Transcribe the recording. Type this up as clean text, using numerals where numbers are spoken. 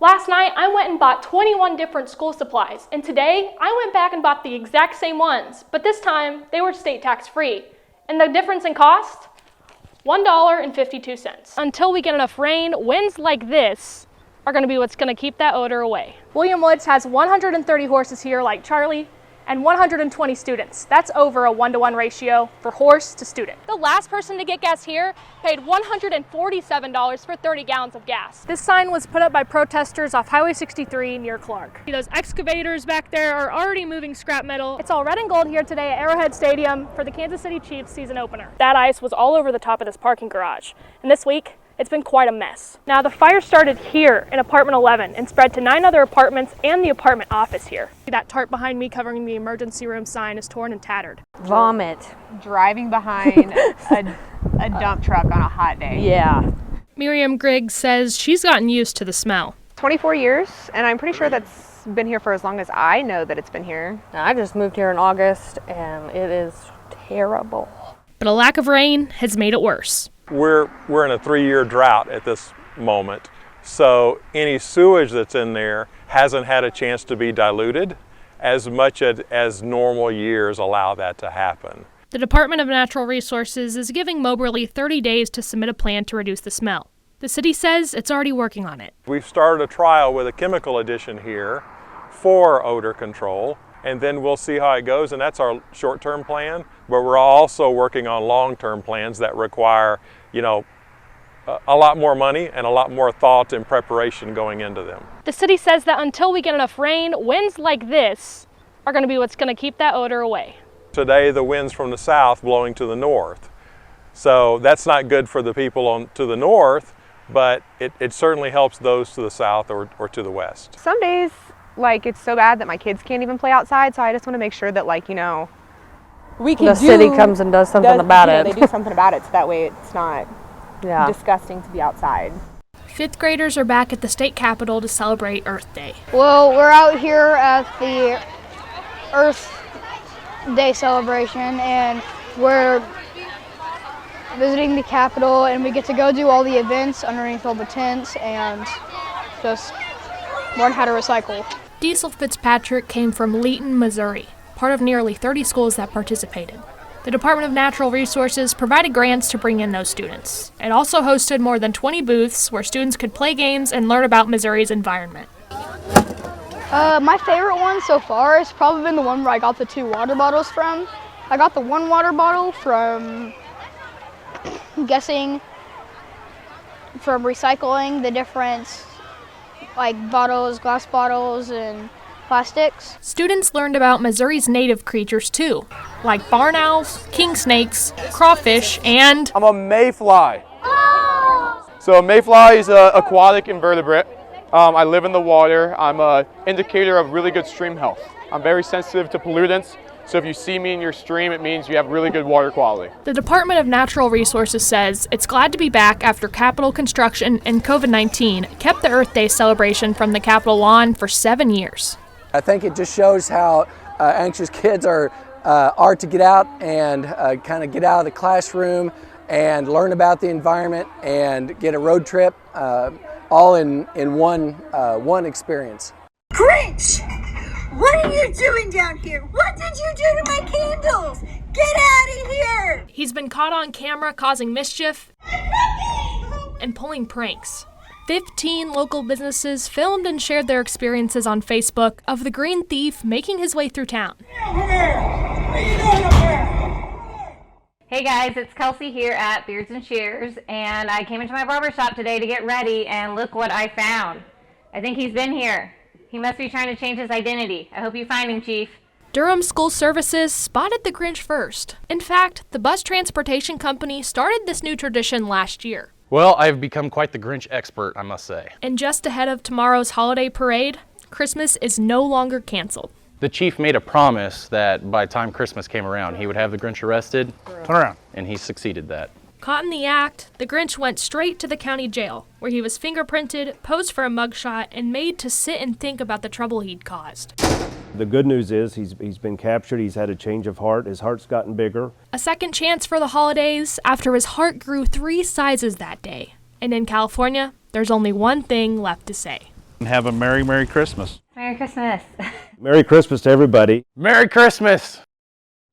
Last night, I went and bought 21 different school supplies, and today, I went back and bought the exact same ones, but this time, they were state tax free. And the difference in cost? $1.52. Until we get enough rain, winds like this are gonna be what's gonna keep that odor away. William Woods has 130 horses here like Charlie, and 120 students. That's over a 1-to-1 ratio for horse to student. The last person to get gas here paid $147 for 30 gallons of gas. This sign was put up by protesters off Highway 63 near Clark. Those excavators back there are already moving scrap metal. It's all red and gold here today at Arrowhead Stadium for the Kansas City Chiefs season opener. That ice was all over the top of this parking garage. And this week, it's been quite a mess. Now the fire started here in apartment 11 and spread to 9 other apartments and the apartment office here. That tarp behind me covering the emergency room sign is torn and tattered. Vomit. Driving behind a dump truck on a hot day. Yeah. Miriam Griggs says she's gotten used to the smell. 24 years, and I'm pretty sure that's been here for as long as I know that it's been here. I just moved here in August and it is terrible. But a lack of rain has made it worse. We're in a 3-year drought at this moment, so any sewage that's in there hasn't had a chance to be diluted as much as normal years allow that to happen. The Department of Natural Resources is giving Moberly 30 days to submit a plan to reduce the smell. The city says it's already working on it. We've started a trial with a chemical addition here for odor control, and then we'll see how it goes, and that's our short-term plan. But we're also working on long-term plans that require, a lot more money and a lot more thought and preparation going into them. The city says that until we get enough rain, winds like this are going to be what's going to keep that odor away. Today, the wind's from the south blowing to the north. So that's not good for the people to the north, but it certainly helps those to the south or to the west. Some days, it's so bad that my kids can't even play outside, so I just want to make sure that, The city comes and does something about it. They do something about it, so that way it's not disgusting to be outside. 5th graders are back at the state capitol to celebrate Earth Day. Well, we're out here at the Earth Day celebration, and we're visiting the Capitol, and we get to go do all the events underneath all the tents and just learn how to recycle. Diesel Fitzpatrick came from Leeton, Missouri, part of nearly 30 schools that participated. The Department of Natural Resources provided grants to bring in those students. It also hosted more than 20 booths where students could play games and learn about Missouri's environment. My favorite one so far has probably been the one where I got the 2 water bottles from. I got the 1 water bottle from, I'm guessing, from recycling the different bottles, glass bottles, and plastics. Students learned about Missouri's native creatures too, like barn owls, king snakes, crawfish, and I'm a mayfly. So a mayfly is an aquatic invertebrate. I live in the water. I'm an indicator of really good stream health. I'm very sensitive to pollutants, so if you see me in your stream, it means you have really good water quality. The Department of Natural Resources says it's glad to be back after Capitol construction and COVID-19 kept the Earth Day celebration from the Capitol lawn for 7 years. I think it just shows how anxious kids are to get out and kind of get out of the classroom and learn about the environment and get a road trip all in one experience. Grinch! What are you doing down here? What did you do to my candles? Get out of here! He's been caught on camera causing mischief and pulling pranks. 15 local businesses filmed and shared their experiences on Facebook of the green thief making his way through town. Hey guys, it's Kelsey here at Beards and Shears, and I came into my barber shop today to get ready, and look what I found. I think he's been here. He must be trying to change his identity. I hope you find him, Chief. Durham School Services spotted the Grinch first. In fact, the bus transportation company started this new tradition last year. Well, I've become quite the Grinch expert, I must say. And just ahead of tomorrow's holiday parade, Christmas is no longer canceled. The chief made a promise that by the time Christmas came around, he would have the Grinch arrested. Turn around. And he succeeded that. Caught in the act, the Grinch went straight to the county jail, where he was fingerprinted, posed for a mugshot, and made to sit and think about the trouble he'd caused. The good news is he's been captured, he's had a change of heart, his heart's gotten bigger. A second chance for the holidays after his heart grew 3 sizes that day. And in California, there's only one thing left to say. And have a Merry Christmas. Merry Christmas. Merry Christmas to everybody. Merry Christmas!